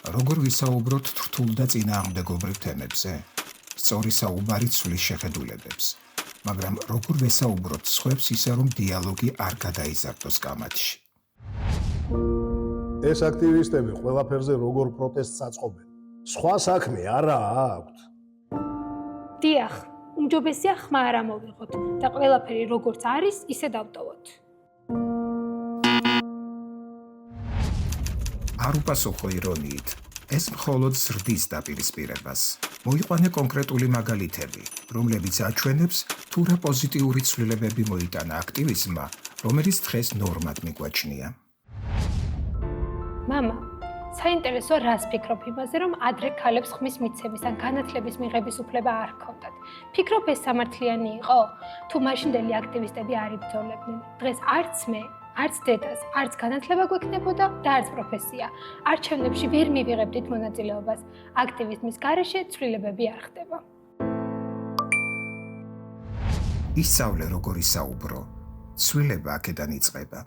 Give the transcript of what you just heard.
როგორ ვისაუბროთ რთულ და წინააღმდეგობრივ თემებზე? სწორი საუბარი ცვლის შეხედულებებს, მაგრამ როგორ ვესაუბროთ სხვებს ისე, რომ დიალოგი არ გადაიზარდოს კამათში? ეს აქტივისტები ყველაფერზე როგორ პროტესტს აწყობენ? სხვა საქმე არა აქვთ. დიახ, უმჯობესია ხმა არ ამოვიღოთ და ყველაფერი როგორც არის, ისე დავტოვოთ. არ უპასუხო ირონიით. ეს მხოლოდ ზრდის დაპირისპირებას. მოიყვანე კონკრეტული მაგალითები, რომლებიც აჩვენებს თუ რა პოზიტიური ცვლილებები მოიტანა აქტივიზმმა, რომელიც დღეს ნორმად მიგვაჩნია. მამა, საინტერესოა რას ფიქრობ იმაზე, რომ ადრე ქალებს ხმის მიცემის ან განათლების მიღების უფლება არ ჰქონდათ. ფიქრობ ეს სამართლიანი იყო? თუ მაშინდელი აქტივისტები არ იბრძოლებდნენ, დღეს არც მე, არც დედას, არც განათლება გვექნებოდა და არც პროფესია. არჩევნებში ვერ მივიღებდით მონაწილეობას. აქტივიზმის გარეშე ცვლილებები არ ხდება. ისწავლე როგორ ისაუბრო. ცვლილება აქედან იწყება.